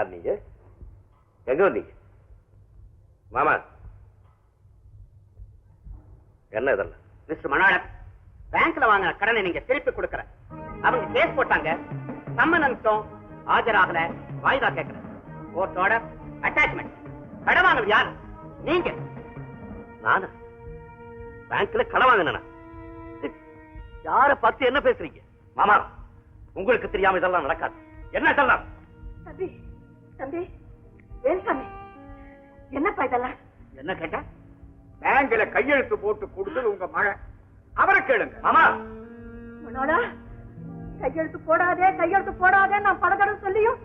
யார் நீங்க? எங்க வந்தீங்க? மாமா என்ன இதெல்லாம்? மிஸ்டர் மனோகரன், பேங்க்ல வாங்கின கடனை நீங்க திருப்பி கொடுக்கற. அவங்க கேஸ் போட்டாங்க, சம்மன் அனுப்பிட்டோம், ஆஜராகல, வாய்தா கேட்கற. கோர்ட்டோட அட்டாச்மெண்ட். கடன் வாங்கினது யார்? நீங்க. நானா? பேங்க்ல கடன் வாங்கினா? யார பார்த்து என்ன பேசுறீங்க? மாமா, உங்களுக்கு தெரியாம இதெல்லாம் நடக்காது. என்ன சொல்லலாம்? தம்பி தம்பி வேல்சாமி, என்னப்பா இதெல்லாம்? என்ன கேட்ட? பேங்க்ல கையெழுத்து போட்டு கொடுத்தது உங்க மகன். அவரை கேளுங்க. மாமா, மனோடா, கையெழுத்து போடாதே கையெழுத்து போடாதே நான் பல தடவை சொல்லியும்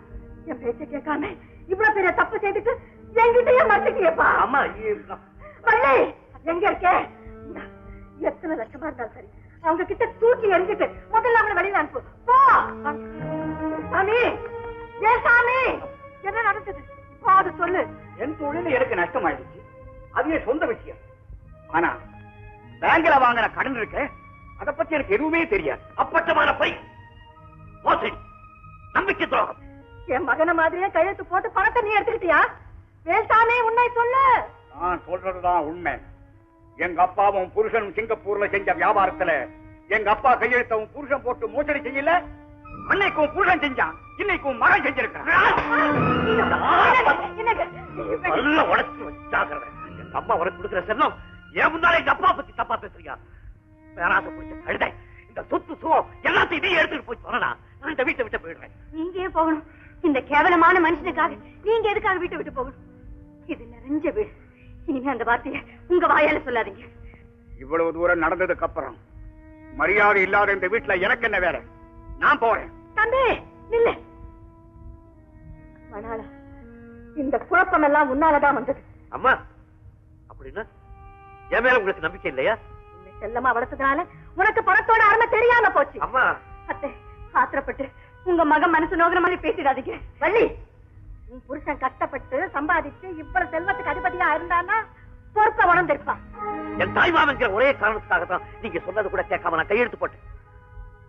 என் பேச்ச கேட்காம இவ்வளவு பெரிய தப்பு செய்துட்டு என்கிட்டயே மாட்டிக்கியப்பா. அம்மா பள்ளி எங்க இருக்கே? எத்தனை லட்சமா இருந்தாலும் சரி, அவங்க கிட்ட தூக்கி எறிஞ்சிட்டு முதல்ல அவங்களை வெளியில அனுப்பு. போ சாமி. ஏன் சாமி, என்ன நடந்தது இப்போ அது சொல்லு. என் தொழில் எனக்கு நஷ்டமாயிடுச்சு, அது என் சொந்த விஷயம். ஆனா பேங்க்ல வாங்கின கடன் இருக்கு, அதை பத்தி எனக்கு எதுவுமே தெரியாது. அப்பட்டமான பொய், மோசடி, நம்பிக்கை துரோகம். என் மகன மாதிரியே கையெழுத்து போட்டு பணத்தை நீ எடுத்துக்கிட்டியா? வேல்சாமி உண்மை சொல்லு. நான் சொல்றதுதான் உண்மை. எங்க அப்பாவும் புருஷனும் சிங்கப்பூர்ல செஞ்ச வியாபாரத்துல எங்க அப்பா கையெழுத்தவும் புருஷன் போட்டு மோசடி செய்யல. அன்னைக்கும் புருஷன் செஞ்சான், இன்னைக்கும் மகன் செஞ்சிருக்கான். எங்க அம்மா உனக்கு கொடுக்கிற செல்லம் ஏன் முன்னாலே எங்க அப்பா பத்தி தப்பா பேசுறியா? பேராசை பிடிச்ச கழுதை, இந்த சொத்து சுகம் எல்லாத்தையும் நீ எடுத்துட்டு போய் சொல்லனா நான் இந்த வீட்டை விட்டு போயிடுவேன். நீங்க ஏன் போகணும்? இந்த கேவலமான மனுஷனுக்காக நீங்க எதுக்காக வீட்டை விட்டு போகணும்? இது நிறைஞ்ச வீடு. இனிமே அந்த வார்த்தையை உங்க வாயால சொல்லாதீங்க. இவ்வளவு தூரம் நடந்ததுக்கு அப்புறம் மரியாதை இல்லாத இந்த வீட்டுல எனக்கு என்ன வேற? நான் போறேன். தம்பி நில்லு. மணாலா, இந்த குழப்பம் எல்லாம் உன்னாலதான் வந்தது. அம்மா, அப்படின்னா என் மேல உங்களுக்கு நம்பிக்கை இல்லையா? செல்லமா வளர்த்ததுனால உனக்கு பணத்தோட அருமை தெரியாம போச்சு. அம்மா, அத்தை ஆத்திரப்பட்டு உங்க மகன் மனசு நோக்கிற மாதிரி பேசிடாதீங்க. வள்ளி, உன் புருஷன் கஷ்டப்பட்டு சம்பாதிச்சு இவ்வளவு செல்வத்துக்கு அதிபதியா இருந்தானா பொறுப்ப உணர்ந்திருப்பான். என் தாய்மாமங்கிற ஒரே காரணத்துக்காக தான் நீங்க சொன்னது கூட கேட்காம நான் கையெழுத்து போட்டேன்.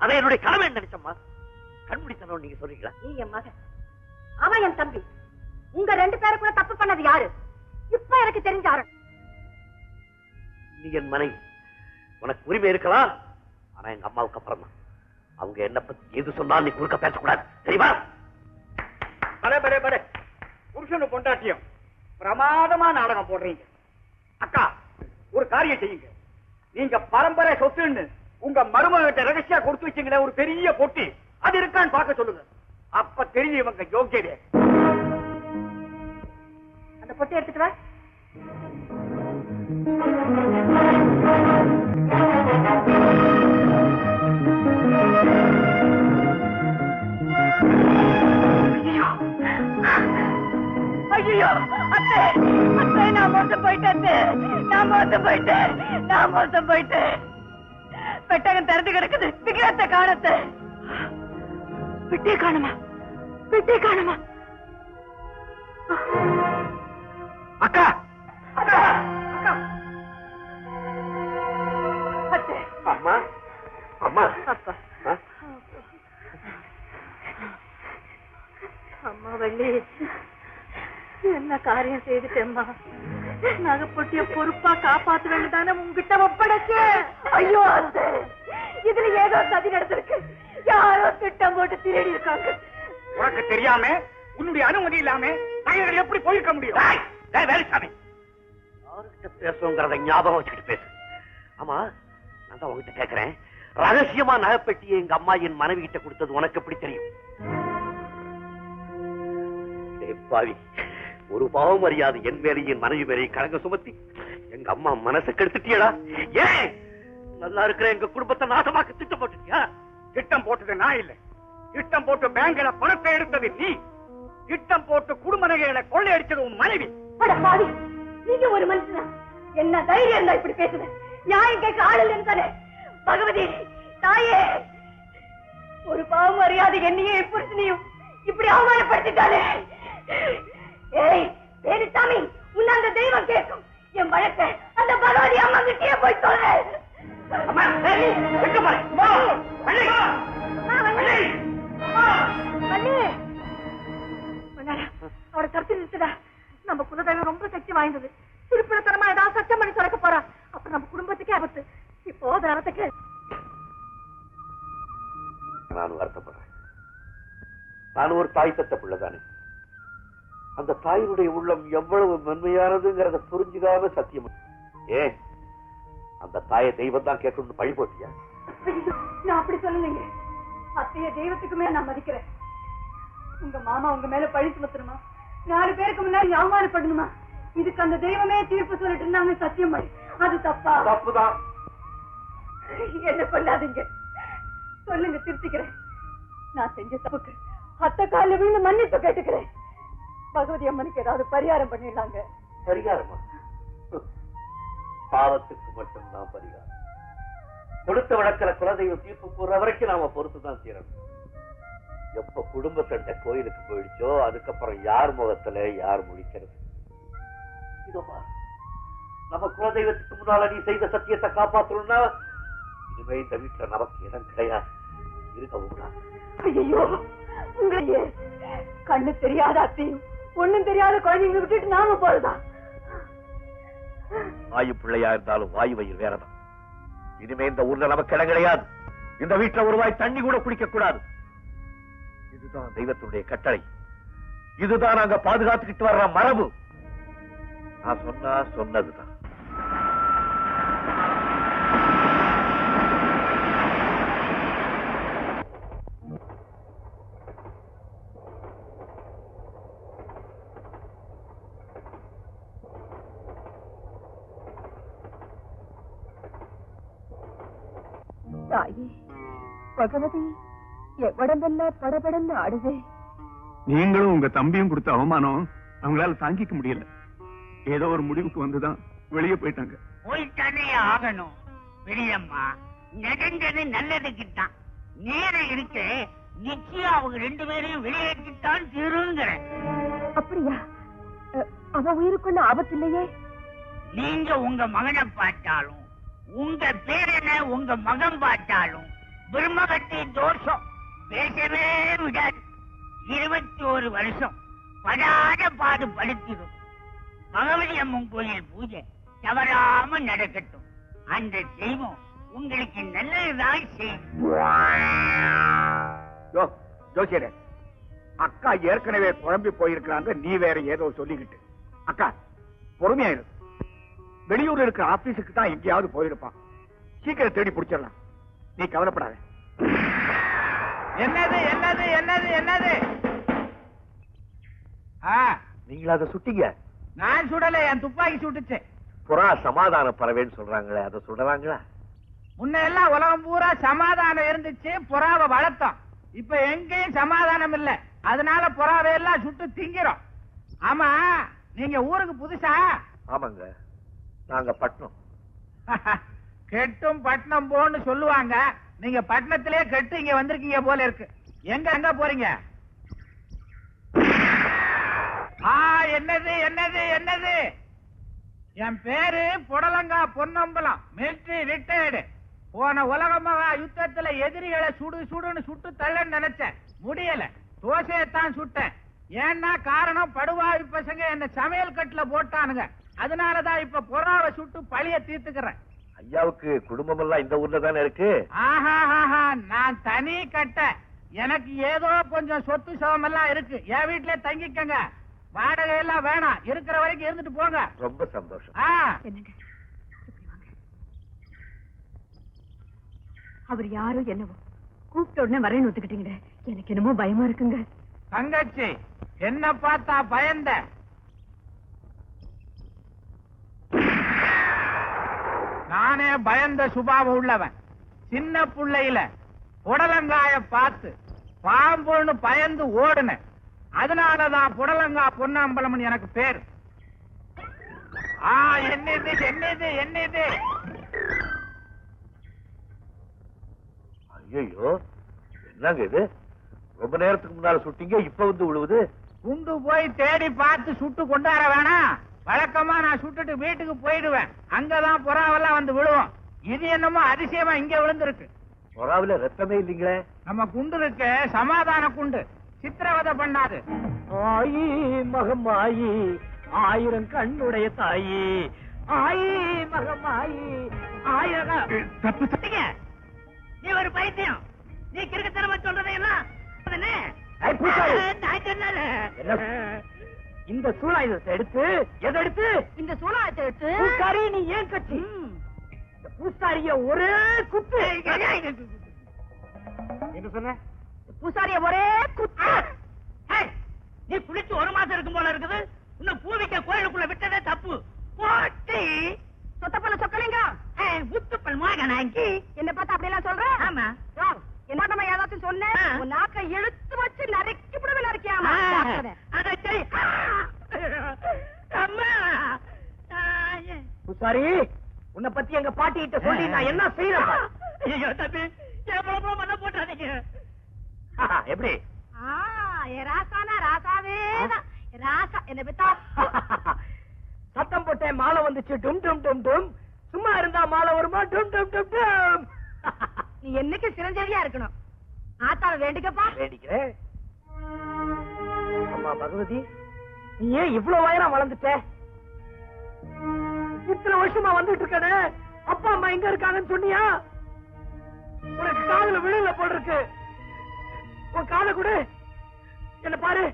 அதை என்னுடைய கடமை நினைச்சம்மா. கண்பிடித்தனும் நீங்க சொல்றீங்களா? நீ என் மகன், அவன் என் தம்பி. உங்க ரெண்டு பேரும் கூட தப்பு பண்ணது யாரு? இப்ப எனக்கு தெரிஞ்சாரு. நீ என் மனைவி, உனக்கு உரிமை இருக்கலாம். ஆனா எங்க அம்மாவுக்கு அப்புறம் தான். அவங்க என்ன பத்தி எது சொன்னாலும் நீ குறுக்க பேசக்கூடாது, தெரியுமா? புருஷனு பொண்டாட்டியம் பிரமாதமா நாடகம் போடுறீங்க. அக்கா, ஒரு காரியம் செய்யுங்க. நீங்க பரம்பரை சொத்துன்னு உங்க மருமகிட்ட ரகசியா கொடுத்து வச்சீங்களே ஒரு பெரிய பொட்டி, அது இருக்கான்னு பார்க்க சொல்லுங்க. அப்ப தெரியும் இவங்க யோகியதே. அந்த பொட்டி எடுத்துட்டு வா. ஐயோ அத்தை, அத்தை நான் மோசம் போயிட்டேன். நான் மோசம் போயிட்டேன். நான் மோசம் போயிட்டேன். பெட்டகம் திறந்து கிடக்குது. விக்கிரத்தை காணத்தை. பெட்டியை காணுமா? பெட்டியை காணுமா? அக்கா, அக்கா, அக்கா. அத்தை. அம்மா, அம்மா, அப்பா. அம்மா வள்ளி, என்ன காரியம் செய்துட்டேம்மா? நகைப்பொட்டிய பொறுப்பா காப்பாத்த வேண்டியதானே உங்ககிட்ட ஒப்படைச்சு. ஐயோ அத்தை, இதுல ஏதோ சதி நடந்திருக்கு. யாரோ திட்டம் போட்டு திருடி இருக்காங்க. உனக்கு தெரியாம உன்னுடைய அனுமதி இல்லாம நகைகள் எப்படி போயிருக்க முடியும்? வேலுசாமி, யாருக்கிட்ட பேசுங்கிறத ஞாபகம் வச்சுக்கிட்டு பேசு. ஆமா, நான் தான் உங்ககிட்ட கேட்கிறேன், ரகசியமா நகைப்பெட்டியை எங்க அம்மா என் மனைவி கிட்ட கொடுத்தது உனக்கு எப்படி தெரியும்? பாவி, ஒரு பாவம் அறியாது என் மேலே என் மனைவி மேலே கலங்க சுமத்தி எங்க அம்மா மனசை கெடுத்துட்டியடா. ஏன் நல்லா இருக்கிற எங்க குடும்பத்தை நாசமாக்க திட்டம் போட்டுட்டியா? திட்டம் போட்டது நான் இல்ல. திட்டம் போட்டு பேங்க்ல பணத்தை எடுத்தது நீ. திட்டம் போட்டு குடும்ப நகைகளை கொள்ளையடிச்சது உன் மனைவி. பாவி, நீங்க ஒரு மனுஷனா? என்ன தைரியம் இருந்தா இப்படி பேசுற? நியாயம் கேட்க ஆள் இல்லைன்னு பகவதி தாயே, ஒரு பாவம் அறியாது என்னையும் புருஷனையும் இப்படி அவமானப்படுத்திட்டாலே. ஏய் வேலுசாமி, உன்னை அந்த தெய்வம் கேட்கும். என் வழக்கை அந்த பகவதி அம்மா கிட்டே போய் சொல்ல. நான் வருத்தப்படுறேன். நான் ஒரு தாய் பெற்ற பிள்ளைதானே. அந்த தாயினுடைய உள்ளம் எவ்வளவு மென்மையானதுங்கிறத புரிஞ்சுக்காம சத்தியம். ஏன் அந்த தாயை தெய்வம் தான் கேட்கணும்னு பழி போட்டியா? நான் அப்படி சொல்லலைங்க. அத்தைய தெய்வத்துக்குமே நான் மதிக்கிறேன். உங்க மாமா உங்க மேல பழி சுமத்தணுமா, 4 பேருக்கு முன்னாடி அவமானப்படணுமா, இதுக்கு அந்த தெய்வமே தீர்ப்பு சொல்லிட்டு இருந்தாங்க. சத்தியம் அது தப்பா? தப்புதான். என்ன கொள்ளாதீங்க, சொல்லுங்க, திருத்திக்கிறேன். நான் செஞ்ச தப்புக்கு அத்தை கால விழுந்து மன்னிப்பு கேட்டுக்கிறேன். பகவதி அம்மனுக்கு ஏதாவது பரிகாரம் பண்ணிடலாங்க. பரிகாரமா? பாவத்துக்கு மட்டும்தான் பரிகாரம். கொடுத்த வழக்கில் குலதெய்வம் தீர்ப்பு போற வரைக்கும் நாம பொறுத்துதான் தீரணும். எப்ப குடும்ப சண்டை கோயிலுக்கு போயிடுச்சோ அதுக்கப்புறம் யார் முகத்துல யார் முழிக்கிறது? இதோமா நம்ம குலதெய்வத்துக்கு முன்னால நீ செய்த சத்தியத்தை காப்பாற்றணும்னா இனிமே இந்த வீட்டுல நமக்கு இடம் கிடையாது, இருக்கவும். ஐயோ, உங்களையே கண்ணு தெரியாத அத்தையும் ஒண்ணும் தெரியாத குழந்தைங்களை விட்டுட்டு நாம போறதா? வாயு பிள்ளையா இருந்தாலும் வாயு வயிறு வேறதான். இனிமே இந்த ஊர்ல நமக்கு இடம் கிடையாது. இந்த வீட்டுல ஒரு வாய் தண்ணி கூட குடிக்க கூடாது. இதுதான் தெய்வத்துடைய கட்டளை. இதுதான் நாங்க பாதுகாத்துக்கிட்டு வர்ற மரபு. நான் சொன்னா சொன்னதுதான். தாயே பகவதி, எவ்வளவெல்லாம் படபடன்னு ஆடுதே. நீங்களும் உங்க தம்பியும் கொடுத்த அவமானம் அவங்களால தாங்கிக்க முடியல. ஏதோ ஒரு முடிவுக்கு வந்துதான் வெளியே போயிட்டாங்க. போய்த்தானே ஆகணும். பெரியம்மா, நடந்தது நல்லதுக்குத்தான். நேரம் இருக்கு, நிச்சயம் அவங்க 2 பேரையும் வெளியேற்றித்தான் தீருங்கிறேன். அப்படியா? அவ உயிருக்குள்ள ஆபத்து இல்லையே. நீங்க உங்க மகனை பார்த்தாலும் உங்க பேரனை உங்க மகன் பார்த்தாலும் பிரம்மகத்தை தோஷம் பேசவே விடாது. 21 வருஷம் படாத பாடு படுத்திடும். பகவதி அம்மன் கோயில் பூஜை தவறாம நடக்கட்டும். அந்த தெய்வம் உங்களுக்கு நல்லதுதான் செய்யும். ஜோசியரே, அக்கா ஏற்கனவே குழம்பி போயிருக்கிறாங்க, நீ வேற ஏதோ சொல்லிக்கிட்டு. அக்கா பொறுமையாயிரு. வெளியூர்ல இருக்கிற ஆபீஸுக்கு தான் எங்கேயாவது போயிருப்பான். சீக்கிரம் தேடி பிடிச்சிடலாம், நீ கவலைப்படாத. என்னது என்னது என்னது என்னது? நீங்களா அதை சுட்டீங்க? நான் சுடல, என் துப்பாக்கி சுட்டுச்சு. புறா சமாதான பறவைன்னு சொல்றாங்களே, அதை சுடறாங்களா? முன்ன எல்லாம் உலகம் பூரா சமாதானம் இருந்துச்சு, புறாவை வளர்த்தோம். இப்ப எங்கேயும் சமாதானம் இல்ல, அதனால புறாவை எல்லாம் சுட்டு திங்கிறோம். ஆமா, நீங்க ஊருக்கு புதுசா? ஆமாங்க, நாங்க பட்டணம். கெட்டும் பட்டணம் போன்னு சொல்லுவாங்க. நீங்க பட்டணத்திலே கெட்டு இங்க வந்திருக்கீங்க போல இருக்கு. எங்க போறீங்க? என்னது என்னது என்னது? என் பேரு புடலங்கா பொன்னம்பலம், மிலிட்டரி ரிட்டையர்டு. போன உலக மகா யுத்தத்துல எதிரிகளை சுடுன்னு சுட்டு தள்ளன்னு நினைச்சேன், முடியல. தோசையத்தான் சுட்டேன். ஏன்னா காரணம், படுவாய் பசங்க என்ன சமையல் கட்டுல போட்டானுங்க. அதனாலதான் இப்ப புறாவை சுட்டு பழிய தீர்த்துக்கிறேன். ஐயாவுக்கு குடும்பம் எல்லாம் இந்த ஊர்ல தானே இருக்கு? நான் தனி கட்ட. எனக்கு ஏதோ கொஞ்சம் சொத்து சுகம் எல்லாம் இருக்கு. என் வீட்டுல தங்கிக்கங்க, வாடகை எல்லாம் வேணாம். இருக்கிற வரைக்கும் இருந்துட்டு போங்க. ரொம்ப சந்தோஷம். அவர் யாரோ என்னவோ கூப்பிட்ட உடனே வரேன்னு ஒத்துக்கிட்டீங்க. எனக்கு என்னமோ பயமா இருக்குங்க. தங்கச்சி, என்ன பார்த்தா பயந்த? நானே பயந்த சுபாவம் உள்ளவன். சின்ன புள்ளையில புடலங்காய பார்த்து பாம்புன்னு பயந்து ஓடுனேன். அதனாலதான் புடலங்கா பொன்னம்பலம் எனக்கு பேர். என்னது என்னது என்னது? ஐயோ, என்னங்க இது? ரொம்ப நேரத்துக்கு முன்னால சுட்டீங்க, இப்ப வந்து விழுவுது. குண்டு போய் தேடி பார்த்து சுட்டு கொண்டாட வேணாம். வழக்கமா நான் சுட்டுட்டு வீட்டுக்கு போயிடுவேன். அங்கதான் புறாவெல்லாம் வந்து விழுவோம். இது என்னமோ அதிசயமா இங்க விழுந்திருக்கு. புறாவில ரத்தமே இல்லீங்களே. நம்ம குண்டு இருக்க சமாதான குண்டு, சித்திரவதை பண்ணாது. ஆயி மகமாயி, 1000 கண்ணுடைய தாயி. ஆயி மகமாயி, 1000. நீ ஒரு பைத்தியம். நீ கிறுக்குத்தனமா சொல்றதை எல்லாம் இந்த சூழாயுதத்தை எடுத்து எதை எடுத்து இந்த சூழாயத்தை எடுத்து பூசாரி நீ ஏன் கட்சி இந்த பூசாரிய ஒரே குத்து என்ன சொன்ன பூசாரிய ஒரே குத்து. நீ குளிச்சு 1 மாசம் இருக்கும் போல இருக்குது. இன்னும் பூவிக்க கோயிலுக்குள்ள விட்டதே தப்பு. போட்டி சொத்தப்பல்ல சொக்கலிங்க முத்துப்பல் மோகனாங்கி என்ன பார்த்தா அப்படி எல்லாம் சொல்ற? ஆமா. என்ன நம்ம ஏதாச்சும் சொன்னேன் உன் நாக்க இழுத்து வச்சு நறுக்கி விடவே நறுக்கியாமா. அதை செய். அம்மா பூசாரி உன்னை பத்தி எங்க பாட்டி கிட்ட சொல்லி நான் என்ன செய்யறேன்? ஐயோ தம்பி எவ்வளவு மண்ண போட்டாதீங்க. எப்படி ராசானா ராசாவேதான் ராசா என்ன பெத்தா சத்தம் போட்டேன் மாலை வந்துச்சு டும் டும் டும் டும். சும்மா இருந்தா மாலை வருமா டும் டும் டும் டும். நீ என்னைக்கு சிரஞ்சேவியா இருக்கணும். ஆத்தாவை வேண்டிக்கப்பா. வேண்டிக்கிறேன். அம்மா பகவதி நீ ஏன் இவ்வளவு உயரம் வளர்ந்துட்ட? இத்தனை வருஷமா வந்துட்டு இருக்கனே அப்பா அம்மா எங்க இருக்காங்கன்னு சொன்னியா? உனக்கு காதுல விழுல போல் இருக்கு. உன் காதை கொடு. என்ன பாரு.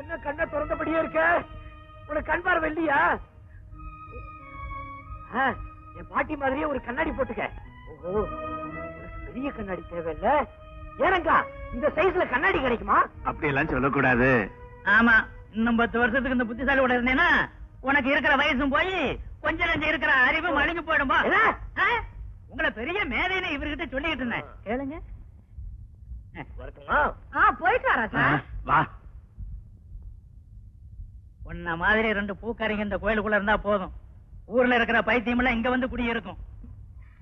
என்ன கண்ணை திறந்தபடியே இருக்க? உனக்கு கண் பார்வை இல்லையா? என் பாட்டி மாதிரியே ஒரு கண்ணாடி போட்டுக்க. ஓஹோ உனக்கு பெரிய கண்ணாடி தேவையில்ல. ஏனங்கா இந்த சைஸ்ல கண்ணாடி கிடைக்குமா? அப்படி எல்லாம் சொல்லக்கூடாது. ஆமா இன்னும் 10 வருஷத்துக்கு இந்த புத்திசாலியோட இருந்தேன்னா உனக்கு இருக்கிற வயசும் போய் கொஞ்சம் நஞ்சம் இருக்கிற அறிவு மழுங்கி போயிடும்பா. உங்களை பெரிய மேதைன்னு இவர்கிட்ட சொல்லிக்கிட்டு இருந்தேன். கேளுங்க. வரட்டுமா? போயிட்டு வரா சார். வா. உன்ன மாதிரி 2 பூக்காரிங்க இந்த கோயிலுக்குள்ள இருந்தா போதும். ஊர்ல இருக்கிற பைத்தியம் எல்லாம் இங்க வந்து குடியிருக்கும்.